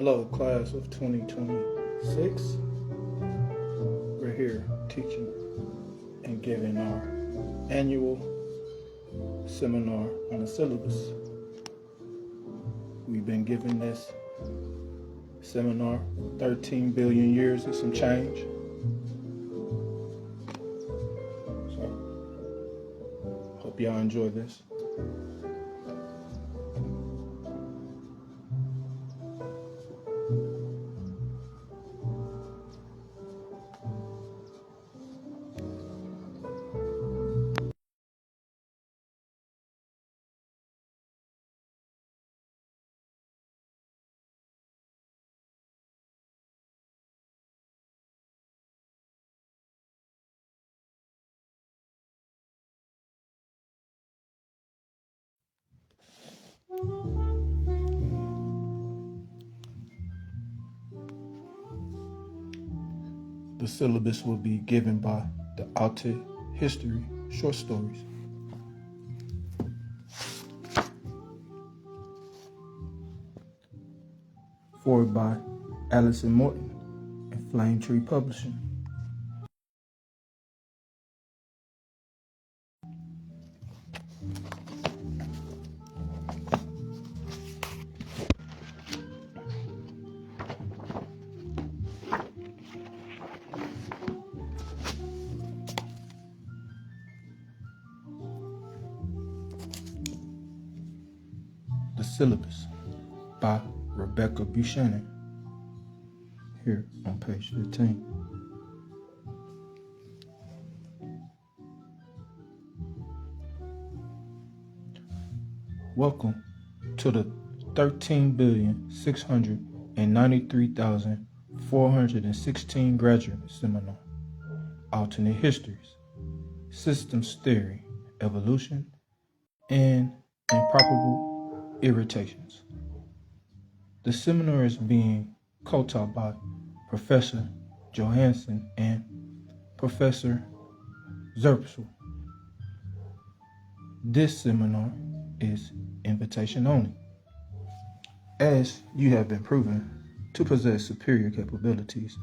Hello, class of 2026. We're here teaching and giving our annual seminar on the syllabus. We've been giving this seminar 13 billion years and some change. So, hope y'all enjoy this. The syllabus will be given by the Alte History short stories. Forward by Allison Morton and Flame Tree Publishing. The Syllabus by Rebecca Buchanan, here on page 15. Welcome to the 13,693,416 graduate seminar, Alternate Histories, Systems Theory, Evolution, and Improbable Irritations. The seminar is being co-taught by Professor Johansson and Professor Zerpsel. This seminar is invitation only, as you have been proven to possess superior capabilities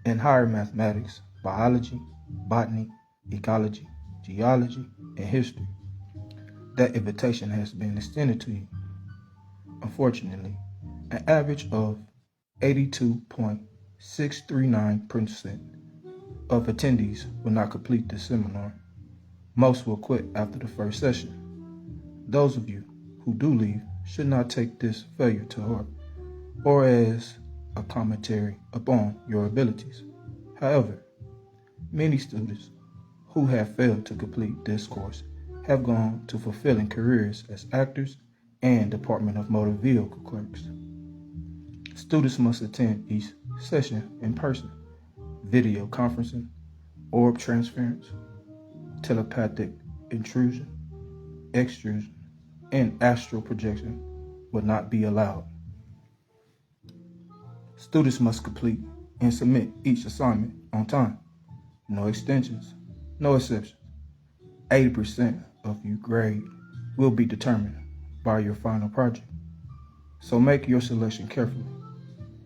in higher mathematics, biology, botany, ecology, geology, and history. That invitation has been extended to you. Unfortunately, an average of 82.639% of attendees will not complete this seminar. Most will quit after the first session. Those of you who do leave should not take this failure to heart or as a commentary upon your abilities. However, many students who have failed to complete this course have gone to fulfilling careers as actors and Department of Motor Vehicle clerks. Students must attend each session in person, video conferencing, orb transference, telepathic intrusion, extrusion, and astral projection will not be allowed. Students must complete and submit each assignment on time. No extensions, no exceptions. 80% of your grade will be determined by your final project. So make your selection carefully.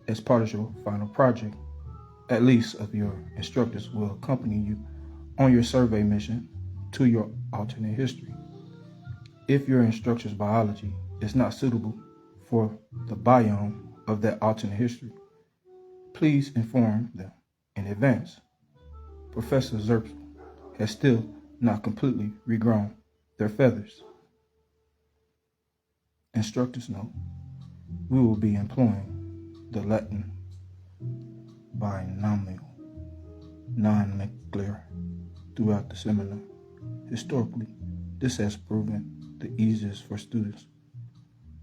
As part of your final project, at least of your instructors will accompany you on your survey mission to your alternate history. If your instructor's biology is not suitable for the biome of that alternate history, please inform them in advance. Professor Zerpsel has still not completely regrown their feathers. Instructors note, we will be employing the Latin binomial nomenclature throughout the seminar. Historically, this has proven the easiest for students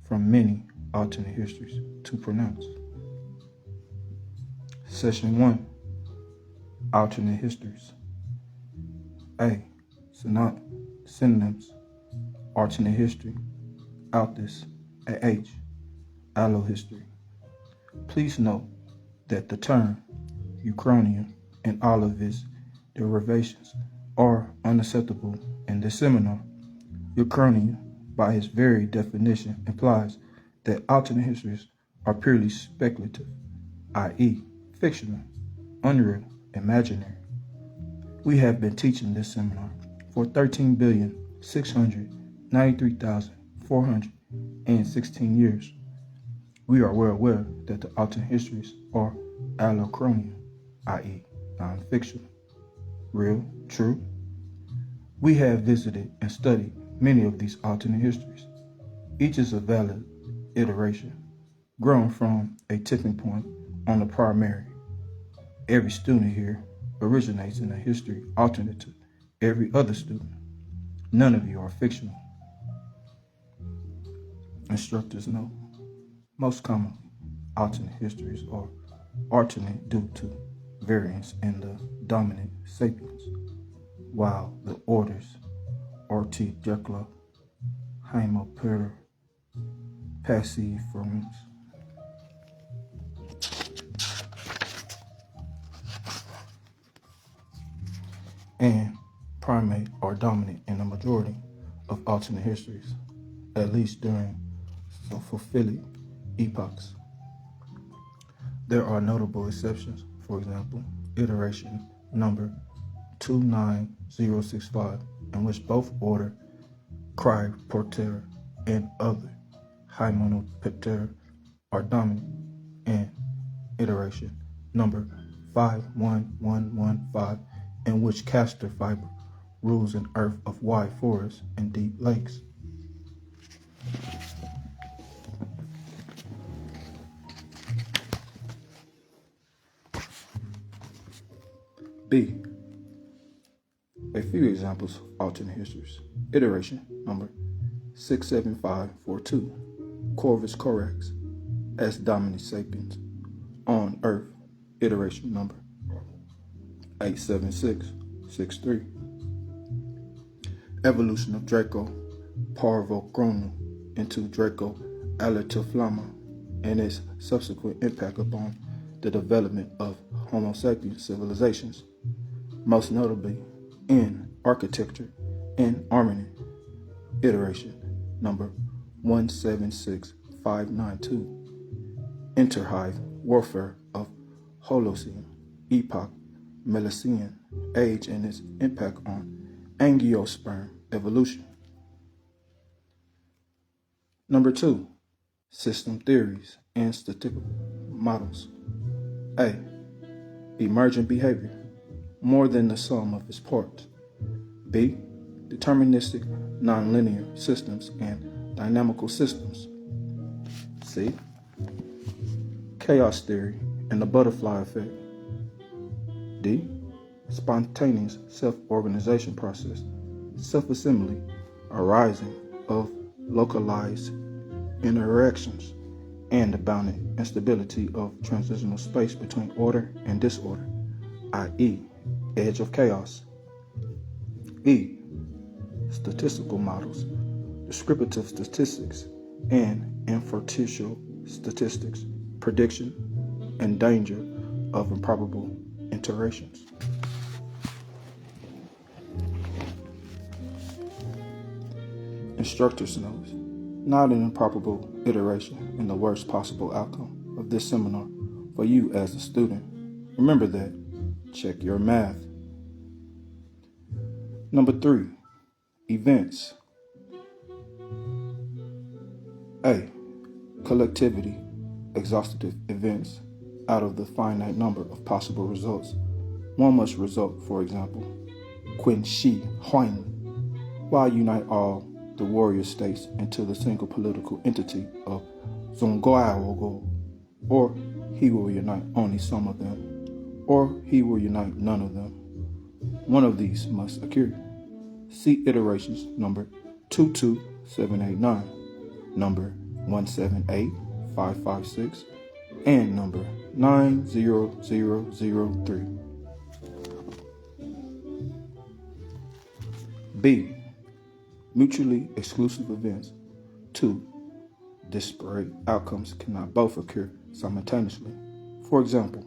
from many alternate histories to pronounce. Session 1, Alternate Histories. A. Synonyms, alternate history. Altis, A.H., allohistory. Please note that the term Uchronium and all of its derivations are unacceptable in this seminar. Uchronium, by its very definition, implies that alternate histories are purely speculative, i.e., fictional, unreal, imaginary. We have been teaching this seminar for 13,693,416 years. We are well aware that the alternate histories are allochronium, i.e., non-fictional, real, true. We have visited and studied many of these alternate histories. Each is a valid iteration, grown from a tipping point on the primary. Every student here originates in a history alternate to every other student. None of you are fictional. Instructors note, most commonly, alternate histories are alternate due to variance in the dominant sapiens, while the orders Orthidjekla, Hymoptera, Passiflorens, and primate are dominant in the majority of alternate histories, at least during zoophilic epochs. There are notable exceptions, for example, iteration number 29065, in which both order Cryoptera and other Hymenoptera are dominant, and iteration number 51115, in which castor fiber rules an earth of wide forests and deep lakes. B. A few examples of alternate histories. Iteration number 67542, Corvus corax as dominant sapiens on Earth. Iteration number 87663, evolution of Draco parvocronum into Draco allitiflama and its subsequent impact upon the development of Homo sapiens civilizations, most notably in architecture and armament. Iteration number 176592, interhive warfare of Holocene epoch Miocene age and its impact on angiosperm evolution. Number 2, system theories and statistical models. A. Emergent behavior, more than the sum of its parts. B. Deterministic nonlinear systems and dynamical systems. C. Chaos theory and the butterfly effect. D. Spontaneous self-organization process, self-assembly arising of localized interactions, and the bounded instability of transitional space between order and disorder, i.e., edge of chaos. E. Statistical models, descriptive statistics, and inferential statistics, prediction and danger of improbable iterations. Instructor's notes, not an improbable iteration in the worst possible outcome of this seminar for you as a student. Remember that. Check your math. Number 3, events. A. Collectivity, exhaustive events out of the finite number of possible results. One must result, for example, Qin Shi Huang, while unite all the warrior states into the single political entity of Zhongguo, or he will unite only some of them, or he will unite none of them. One of these must occur. See iterations number 22789, number 178556, and number 90003. B. Mutually exclusive events. 2. Disparate outcomes cannot both occur simultaneously. For example,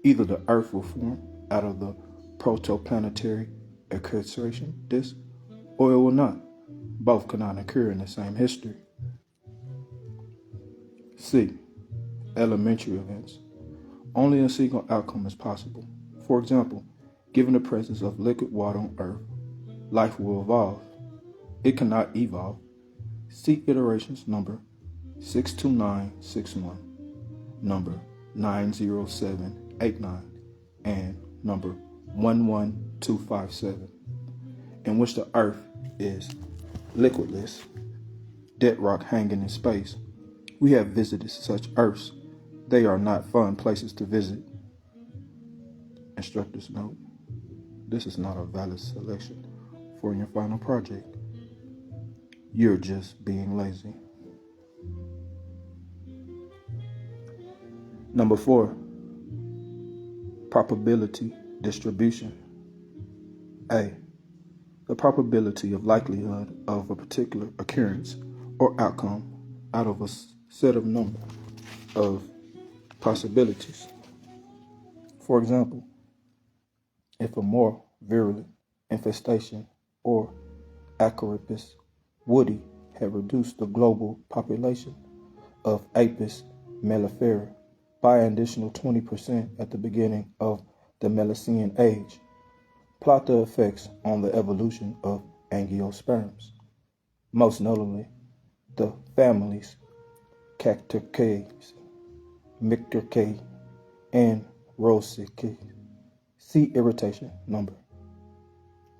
either the Earth will form out of the protoplanetary accretion disk, or it will not. Both cannot occur in the same history. C. elementary events. Only a single outcome is possible. For example, given the presence of liquid water on Earth, life will evolve. It cannot evolve. See iterations number 62961, number 90789, and number 11257, in which the Earth is liquidless, dead rock hanging in space. We have visited such Earths. They are not fun places to visit. Instructor's note: this is not a valid selection for your final project. You're just being lazy. Number 4, probability distribution. A, the probability of likelihood of a particular occurrence or outcome out of a set of number of possibilities. For example, if a more virulent infestation or Acaripus woody had reduced the global population of Apis mellifera by an additional 20% at the beginning of the Miocene age. Plot the effects on the evolution of angiosperms, most notably the families Cacturcae, Micturcae, and Rosicae. See irritation number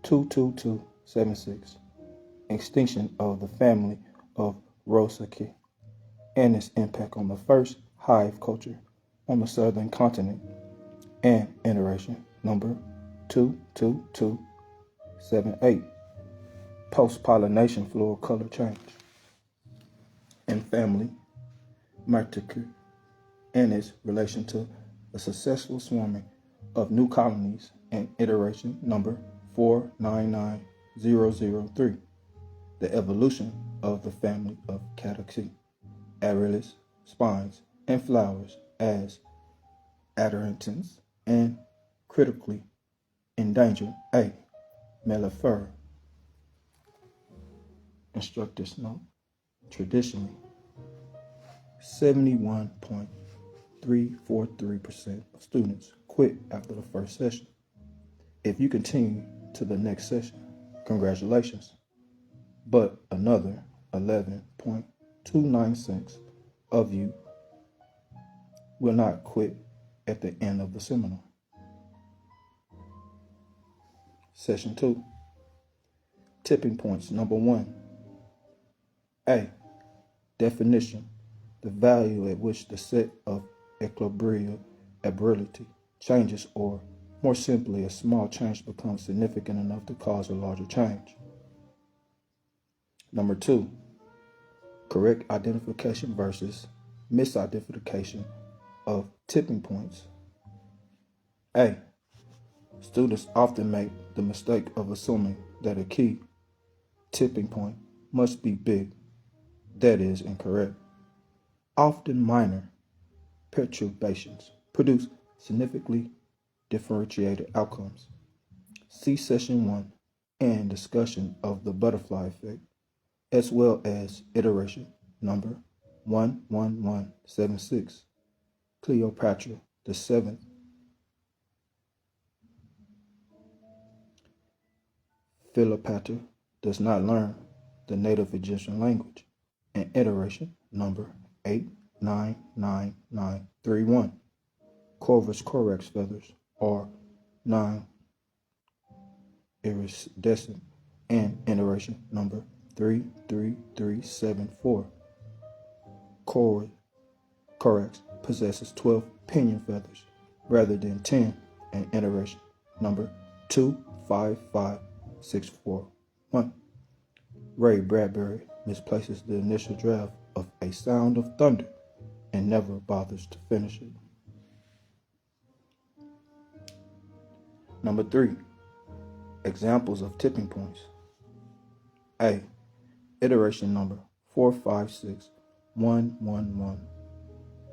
22276, extinction of the family of Rosicae, and its impact on the first hive culture on the southern continent, and iteration number 22278, post-pollination floral color change, and family Micturcae, and its relation to the successful swarming of new colonies, and iteration number 499003, the evolution of the family of Cataxi, Areolis, spines, and flowers as adherentins, and critically endangered A. mellifera. Instructor's note: traditionally, 71.343% of students quit after the first session. If you continue to the next session, congratulations. But another 11.296 of you will not quit at the end of the seminar. Session 2. Tipping points. Number 1. A. Definition: the value at which the set of equilibrium changes, or more simply, a small change becomes significant enough to cause a larger change. Number 2. Correct identification versus misidentification of tipping points. A. Students often make the mistake of assuming that a key tipping point must be big. That is incorrect. Often minor perturbations produce significantly differentiated outcomes. See Session 1 and discussion of the butterfly effect, as well as iteration number 11176, Cleopatra the Seventh. Cleopatra does not learn the native Egyptian language, and iteration number 899931. Corvus corax feathers are non-iridescent, and iteration number 33374. Corax possesses 12 pinion feathers rather than 10, and iteration number 255641. Ray Bradbury misplaces the initial draft of A Sound of Thunder and never bothers to finish it. Number 3. Examples of tipping points. A. Iteration number 456111.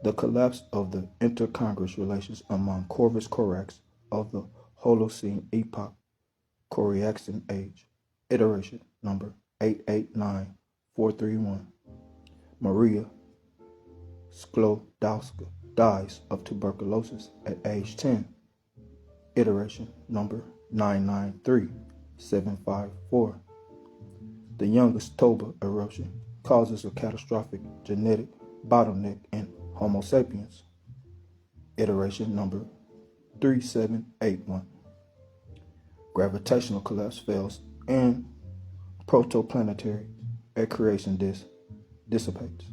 The collapse of the intercongruous relations among Corvus corax of the Holocene epoch, Coriaxian age. Iteration number 889431. Maria Sklodowska dies of tuberculosis at age 10. Iteration number 993754. The youngest Toba erosion causes a catastrophic genetic bottleneck in Homo sapiens. Iteration number 3781. Gravitational collapse fails and protoplanetary accretion disk dissipates.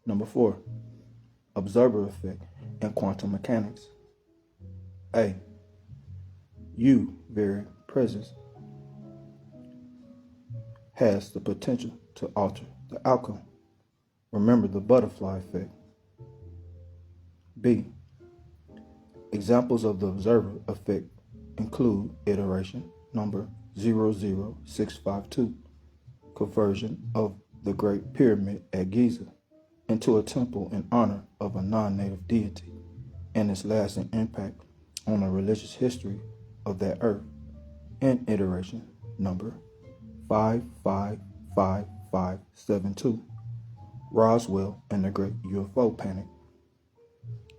Number 4. Observer effect in quantum mechanics. A. U very presence has the potential to alter the outcome. Remember the butterfly effect. B. Examples of the observer effect include iteration number 00652, conversion of the Great Pyramid at Giza into a temple in honor of a non-native deity, and its lasting impact on the religious history of that earth, and iteration number 555572, Roswell and the Great UFO Panic.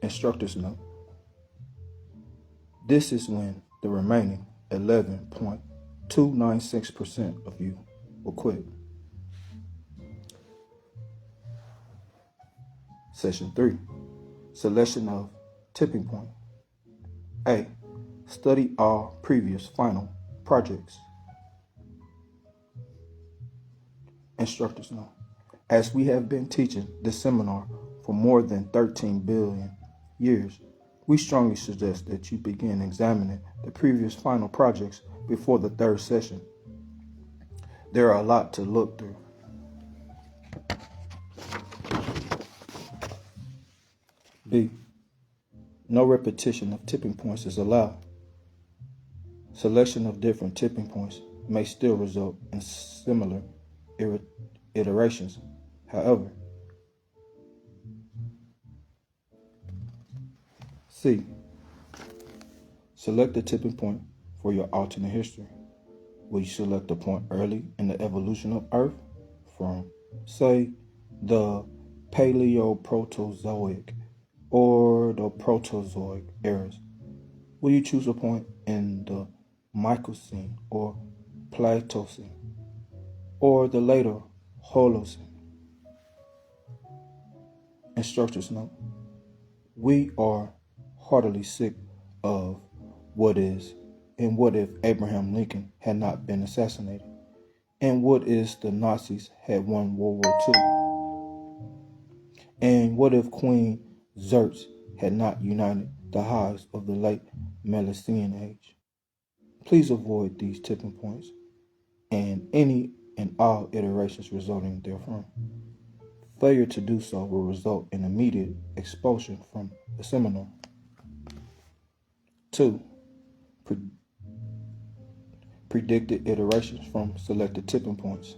Instructor's note: this is when the remaining 11.296% of you will quit. Session 3. Selection of tipping point. A. Study all previous final projects. Instructor's note: as we have been teaching this seminar for more than 13 billion years, we strongly suggest that you begin examining the previous final projects before the third session. There are a lot to look through. B. No repetition of tipping points is allowed. Selection of different tipping points may still result in similar iterations. However, C. Select the tipping point for your alternate history. Will you select a point early in the evolution of Earth from, say, the Paleoproterozoic or the Proterozoic eras? Will you choose a point in the Miocene or Pleistocene or the later Holocene? Instructor's note: we are heartily sick of what is, and what if Abraham Lincoln had not been assassinated, and what if the Nazis had won World War II, and what if Queen Xerxes had not united the hives of the late Milesian age. Please avoid these tipping points and any and all iterations resulting therefrom. Failure to do so will result in immediate expulsion from the seminar. 2. Predicted iterations from selected tipping points.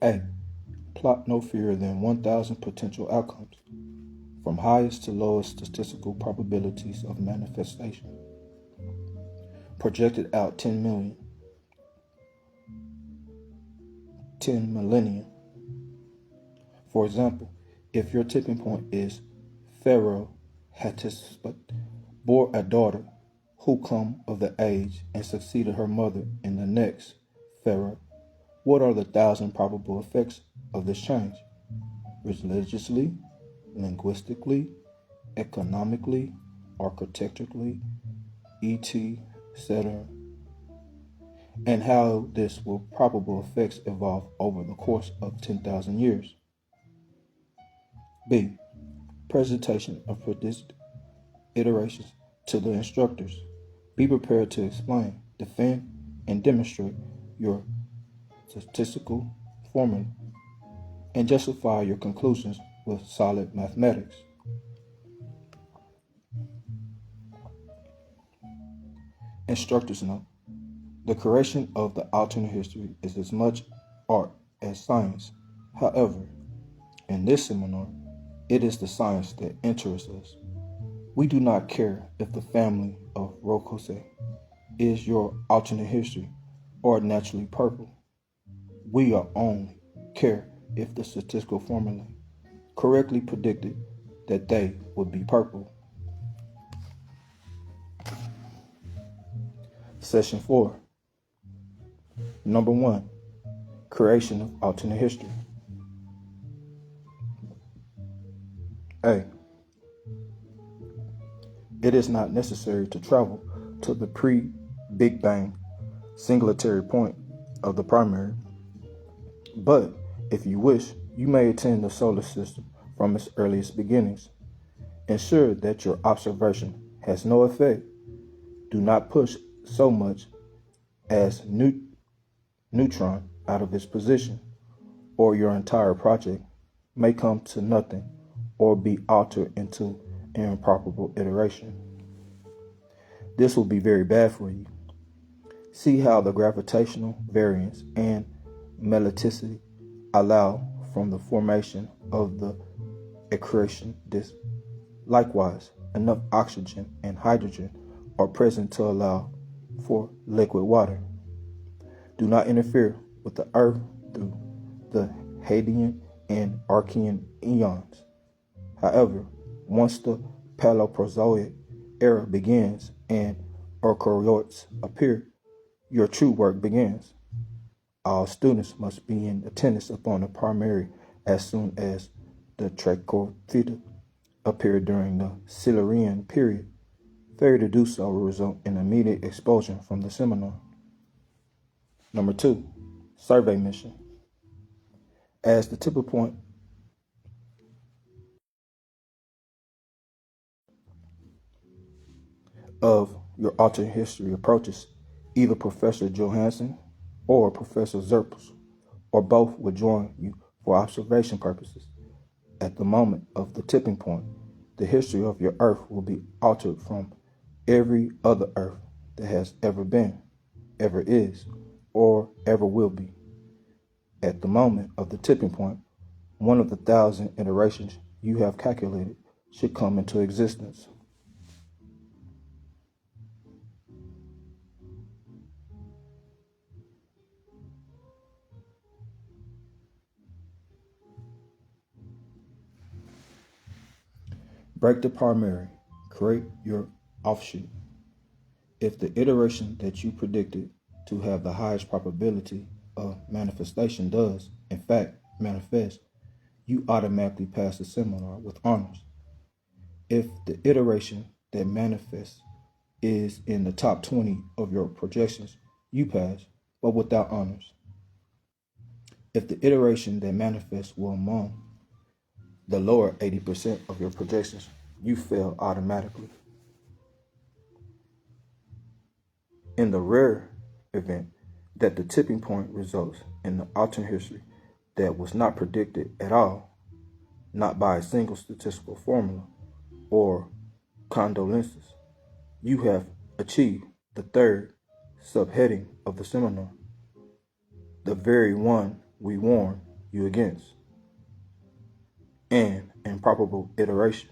A. Plot no fewer than 1,000 potential outcomes, from highest to lowest statistical probabilities of manifestation. Projected out 10 millennia. For example, if your tipping point is Pharaoh Hatshepsut bore a daughter who come of the age and succeeded her mother in the next Pharaoh, what are the 1,000 probable effects of this change? Religiously, linguistically, economically, architecturally, etc., and how this will probable effects evolve over the course of 10,000 years. B. Presentation of predicted iterations to the instructors. Be prepared to explain, defend, and demonstrate your statistical formula and justify your conclusions with solid mathematics. Instructor's note: the creation of the alternate history is as much art as science. However, in this seminar, it is the science that interests us. We do not care if the family of Rokose is your alternate history or naturally purple. We only care if the statistical formula correctly predicted that they would be purple. Session 4. Number 1. Creation of alternate history. A. It is not necessary to travel to the pre-Big Bang singulatory point of the primary, but if you wish, you may attend the solar system from its earliest beginnings. Ensure that your observation has no effect. Do not push so much as neutron out of its position, or your entire project may come to nothing or be altered into an improbable iteration. This will be very bad for you. See how the gravitational variance and metallicity allow from the formation of the accretion disk. Likewise, enough oxygen and hydrogen are present to allow for liquid water. Do not interfere with the Earth through the Hadean and Archean eons. However, once the Paleoprozoic era begins and eukaryotes appear, your true work begins. All students must be in attendance upon the primary as soon as the Trichophyta appear during the Silurian period. Failure to do so will result in immediate expulsion from the seminar. Number 2, survey mission. As the tipping point of your alternate history approaches, either Professor Johansson or Professor Zerpels, or both will join you for observation purposes. At the moment of the tipping point, the history of your Earth will be altered from every other Earth that has ever been, ever is, or ever will be. At the moment of the tipping point, one of the 1,000 iterations you have calculated should come into existence. Break the primary. Create your offshoot. If the iteration that you predicted to have the highest probability of manifestation does, in fact, manifest, you automatically pass the seminar with honors. If the iteration that manifests is in the top 20 of your projections, you pass, but without honors. If the iteration that manifests were among the lower 80% of your projections, you fail automatically. In the rare event that the tipping point results in the alternate history that was not predicted at all, not by a single statistical formula or condolences, you have achieved the third subheading of the seminar, the very one we warn you against, an improbable iteration.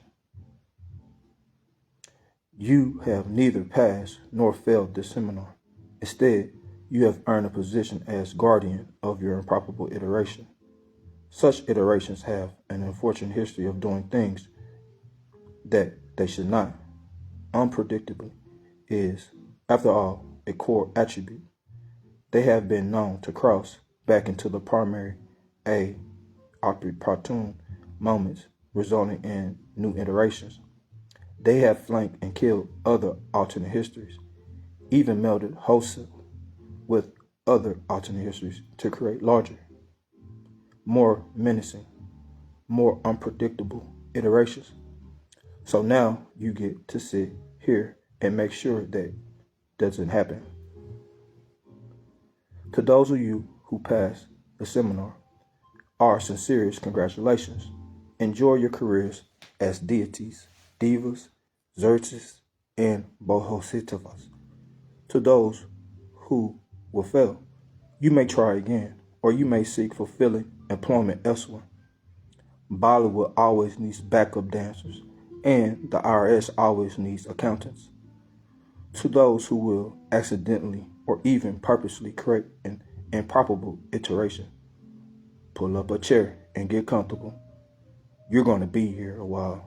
You have neither passed nor failed this seminar. Instead, you have earned a position as guardian of your improbable iteration. Such iterations have an unfortunate history of doing things that they should not. Unpredictably is, after all, a core attribute. They have been known to cross back into the primary opportune moments, resulting in new iterations. They have flanked and killed other alternate histories, even melded wholesale with other alternate histories to create larger, more menacing, more unpredictable iterations. So now you get to sit here and make sure that doesn't happen. To those of you who passed the seminar, our sincerest congratulations. Enjoy your careers as deities, divas, Xerxes, and Bohositovas. To those who will fail, you may try again, or you may seek fulfilling employment elsewhere. Bollywood always needs backup dancers, and the IRS always needs accountants. To those who will accidentally or even purposely create an improbable iteration, pull up a chair and get comfortable. you're going to be here a while.